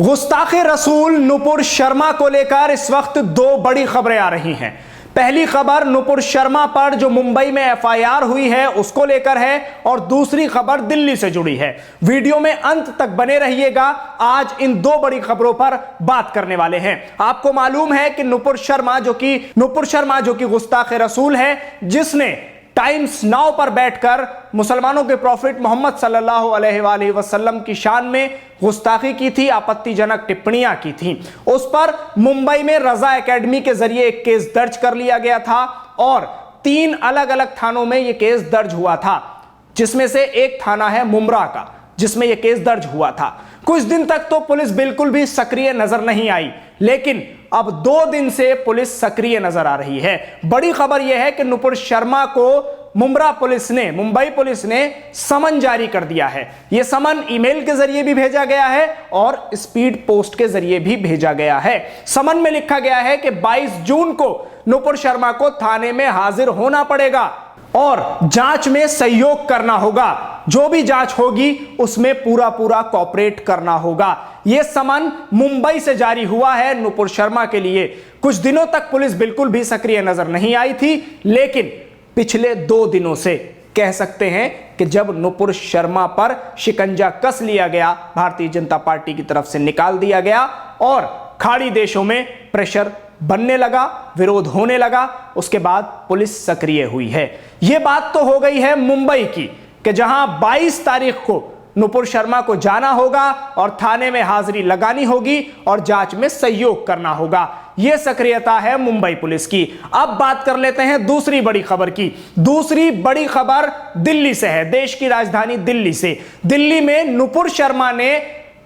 गुस्ताखे रसूल नुपुर शर्मा को लेकर इस वक्त दो बड़ी खबरें आ रही हैं। पहली खबर नुपुर शर्मा पर जो मुंबई में एफआईआर हुई है उसको लेकर है और दूसरी खबर दिल्ली से जुड़ी है। वीडियो में अंत तक बने रहिएगा, आज इन दो बड़ी खबरों पर बात करने वाले हैं। आपको मालूम है कि नुपुर शर्मा जो कि गुस्ताखे रसूल है, जिसने टाइम्स नाउ पर बैठकर मुसलमानों के प्रॉफिट मोहम्मद सल्लल्लाहु अलैहि वसल्लम की शान में गुस्ताखी की थी, आपत्तिजनक टिप्पणियां की थी, उस पर मुंबई में रजा एकेडमी के जरिए एक केस दर्ज कर लिया गया था और 3 अलग अलग थानों में यह केस दर्ज हुआ था, जिसमें से एक थाना है मुमरा का, जिसमें यह केस दर्ज हुआ था। कुछ दिन तक तो पुलिस बिल्कुल भी सक्रिय नजर नहीं आई, लेकिन अब 2 दिन से पुलिस सक्रिय नजर आ रही है। बड़ी खबर यह है कि नुपुर शर्मा को मुंबई पुलिस ने समन जारी कर दिया है। यह समन ईमेल के जरिए भी भेजा गया है और स्पीड पोस्ट के जरिए भी भेजा गया है। समन में लिखा गया है कि 22 जून को नुपुर शर्मा को थाने में हाजिर होना पड़ेगा और जांच में सहयोग करना होगा। जो भी जांच होगी उसमें पूरा कोऑपरेट करना होगा। यह समन मुंबई से जारी हुआ है नुपुर शर्मा के लिए। कुछ दिनों तक पुलिस बिल्कुल भी सक्रिय नजर नहीं आई थी, लेकिन पिछले 2 दिनों से कह सकते हैं कि जब नुपुर शर्मा पर शिकंजा कस लिया गया, भारतीय जनता पार्टी की तरफ से निकाल दिया गया और खाड़ी देशों में प्रेशर बनने लगा, विरोध होने लगा, उसके बाद पुलिस सक्रिय हुई है। यह बात तो हो गई है मुंबई की कि जहां 22 तारीख को नुपुर शर्मा को जाना होगा और थाने में हाजिरी लगानी होगी और जांच में सहयोग करना होगा। यह सक्रियता है मुंबई पुलिस की। अब बात कर लेते हैं दूसरी बड़ी खबर की। दूसरी बड़ी खबर दिल्ली से है, देश की राजधानी दिल्ली से। दिल्ली में नुपुर शर्मा ने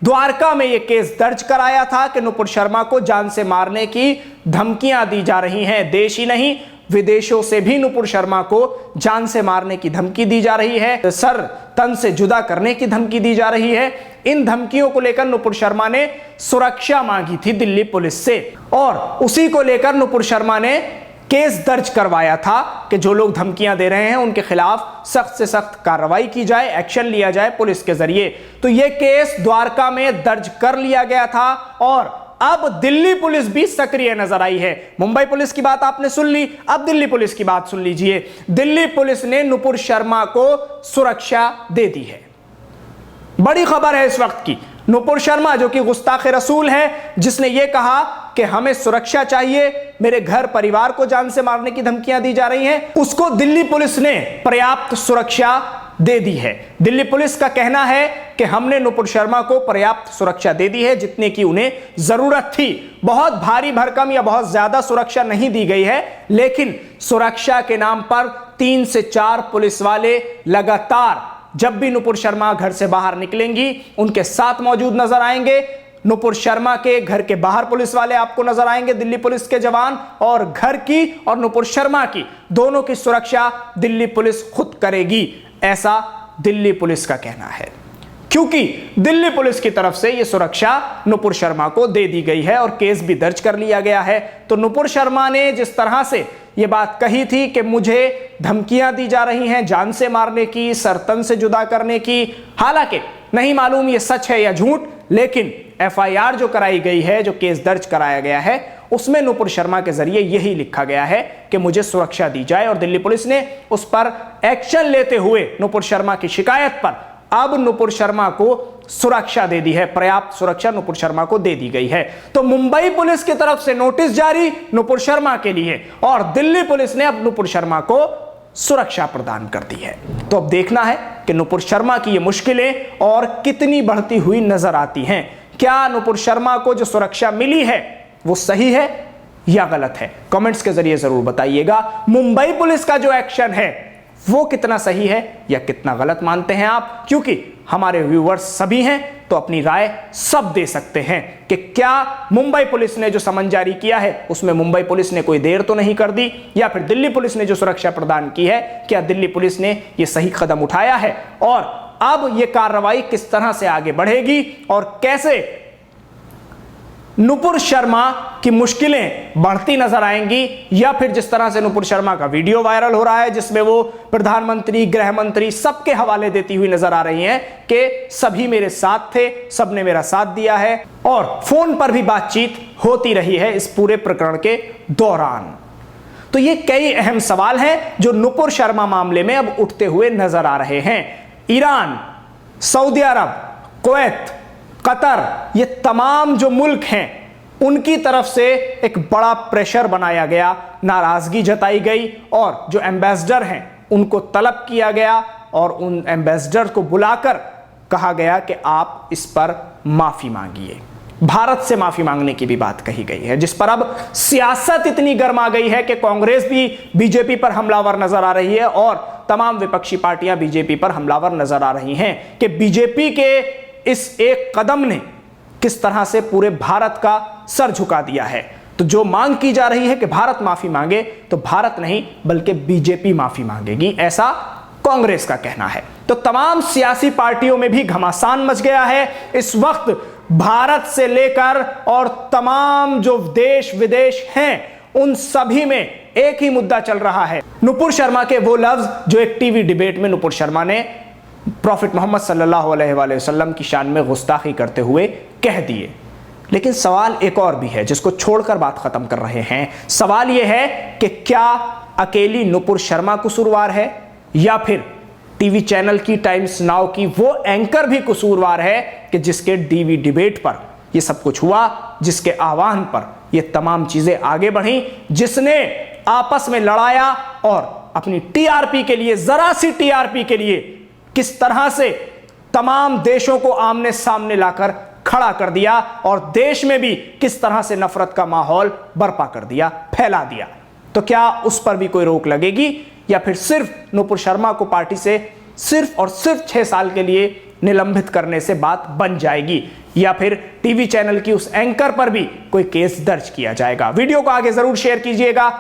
द्वारका में यह केस दर्ज कराया था कि नुपुर शर्मा को जान से मारने की धमकियां दी जा रही हैं। देश ही नहीं, विदेशों से भी नुपुर शर्मा को जान से मारने की धमकी दी जा रही है, सर तन से जुदा करने की धमकी दी जा रही है। इन धमकियों को लेकर नुपुर शर्मा ने सुरक्षा मांगी थी दिल्ली पुलिस से और उसी को लेकर नुपुर शर्मा ने केस दर्ज करवाया था कि जो लोग धमकियां दे रहे हैं उनके खिलाफ सख्त से सख्त कार्रवाई की जाए, एक्शन लिया जाए पुलिस के जरिए। तो यह केस द्वारका में दर्ज कर लिया गया था और अब दिल्ली पुलिस भी सक्रिय नजर आई है। मुंबई पुलिस की बात आपने सुन ली, अब दिल्ली पुलिस की बात सुन लीजिए। दिल्ली पुलिस ने नुपुर शर्मा को सुरक्षा दे दी है। बड़ी खबर है इस वक्त की। नुपुर शर्मा जो कि गुस्ताखे रसूल है, जिसने यह कहा कि हमें सुरक्षा चाहिए, मेरे घर परिवार को जान से मारने की धमकियां दी जा रही हैं, उसको दिल्ली पुलिस ने पर्याप्त सुरक्षा दे दी है। दिल्ली पुलिस का कहना है कि हमने नुपुर शर्मा को पर्याप्त सुरक्षा दे दी है जितने की उन्हें जरूरत थी। बहुत भारी भरकम या बहुत ज्यादा सुरक्षा नहीं दी गई है, लेकिन सुरक्षा के नाम पर 3 से 4 पुलिस वाले लगातार जब भी नुपुर शर्मा घर से बाहर निकलेंगी उनके साथ मौजूद नजर आएंगे। नुपुर शर्मा के घर के बाहर पुलिस वाले आपको नजर आएंगे, दिल्ली पुलिस के जवान, और घर की और नुपुर शर्मा की दोनों की सुरक्षा दिल्ली पुलिस खुद करेगी, ऐसा दिल्ली पुलिस का कहना है। क्योंकि दिल्ली पुलिस की तरफ से यह सुरक्षा नुपुर शर्मा को दे दी गई है और केस भी दर्ज कर लिया गया है। तो नुपुर शर्मा ने जिस तरह से यह बात कही थी कि मुझे धमकियां दी जा रही हैं जान से मारने की, सरतन से जुदा करने की, हालांकि नहीं मालूम यह सच है या झूठ, लेकिन एफआईआर जो कराई गई है, जो केस दर्ज कराया गया है, उसमें नुपुर शर्मा के जरिए यही लिखा गया है कि मुझे सुरक्षा दी जाए और दिल्ली पुलिस ने उस पर एक्शन लेते हुए नुपुर शर्मा की शिकायत पर अब नुपुर शर्मा को सुरक्षा दे दी है, पर्याप्त सुरक्षा नुपुर शर्मा को दे दी गई है। तो मुंबई पुलिस की तरफ से नोटिस जारी नुपुर शर्मा के लिए और दिल्ली पुलिस ने अब नुपुर शर्मा को सुरक्षा प्रदान कर दी है। तो अब देखना है कि नुपुर शर्मा की ये मुश्किलें और कितनी बढ़ती हुई नजर आती हैं। क्या नुपुर शर्मा को जो सुरक्षा मिली है वो सही है या गलत है? कमेंट्स के जरिए जरूर बताइएगा। मुंबई पुलिस का जो एक्शन है वो कितना सही है या कितना गलत मानते हैं आप? क्योंकि हमारे व्यूअर्स सभी हैं तो अपनी राय सब दे सकते हैं कि क्या मुंबई पुलिस ने जो समन जारी किया है उसमें मुंबई पुलिस ने कोई देर तो नहीं कर दी, या फिर दिल्ली पुलिस ने जो सुरक्षा प्रदान की है क्या दिल्ली पुलिस ने यह सही कदम उठाया है, और अब यह कार्रवाई किस तरह से आगे बढ़ेगी और कैसे नुपुर शर्मा की मुश्किलें बढ़ती नजर आएंगी, या फिर जिस तरह से नुपुर शर्मा का वीडियो वायरल हो रहा है जिसमें वो प्रधानमंत्री, गृह मंत्री सबके हवाले देती हुई नजर आ रही हैं कि सभी मेरे साथ थे, सबने मेरा साथ दिया है, और फोन पर भी बातचीत होती रही है इस पूरे प्रकरण के दौरान। तो ये कई अहम सवाल हैं जो नुपुर शर्मा मामले में अब उठते हुए नजर आ रहे हैं। ईरान, सऊदी अरब, कुवैत, कतर, ये तमाम जो मुल्क हैं उनकी तरफ से एक बड़ा प्रेशर बनाया गया, नाराजगी जताई गई, और जो एम्बेसडर हैं उनको तलब किया गया और उन एम्बेसडर को बुलाकर कहा गया कि आप इस पर माफी मांगिए। भारत से माफी मांगने की भी बात कही गई है, जिस पर अब सियासत इतनी गर्मा गई है कि कांग्रेस भी बीजेपी पर हमलावर नजर आ रही है और तमाम विपक्षी पार्टियां बीजेपी पर हमलावर नजर आ रही हैं कि बीजेपी के इस एक कदम ने किस तरह से पूरे भारत का सर झुका दिया है। तो जो मांग की जा रही है कि भारत माफी मांगे, तो भारत नहीं बल्कि बीजेपी माफी मांगेगी, ऐसा कांग्रेस का कहना है। तो तमाम सियासी पार्टियों में भी घमासान मच गया है इस वक्त। भारत से लेकर और तमाम जो देश विदेश हैं उन सभी में एक ही मुद्दा चल रहा है, नुपुर शर्मा के वो लफ्ज जो एक टीवी डिबेट में नुपुर शर्मा ने प्रॉफिट मोहम्मद सल्लल्लाहु अलैहि वसल्लम की शान में गुस्ताखी करते हुए कह दिए। लेकिन सवाल एक और भी है जिसको छोड़कर बात खत्म कर रहे हैं। सवाल यह है कि क्या अकेली नुपुर शर्मा कसूरवार है, या फिर टीवी चैनल की, टाइम्स नाउ की वो एंकर भी कसूरवार है कि जिसके टीवी डिबेट पर यह सब कुछ हुआ, जिसके आह्वान पर यह तमाम चीजें आगे बढ़ी, जिसने आपस में लड़ाया और अपनी टीआरपी के लिए, जरा सी टीआरपी के लिए किस तरह से तमाम देशों को आमने सामने लाकर खड़ा कर दिया और देश में भी किस तरह से नफरत का माहौल बर्पा कर दिया, फैला दिया। तो क्या उस पर भी कोई रोक लगेगी, या फिर सिर्फ नुपुर शर्मा को पार्टी से सिर्फ और सिर्फ 6 साल के लिए निलंबित करने से बात बन जाएगी, या फिर टीवी चैनल की उस एंकर पर भी कोई केस दर्ज किया जाएगा? वीडियो को आगे जरूर शेयर कीजिएगा।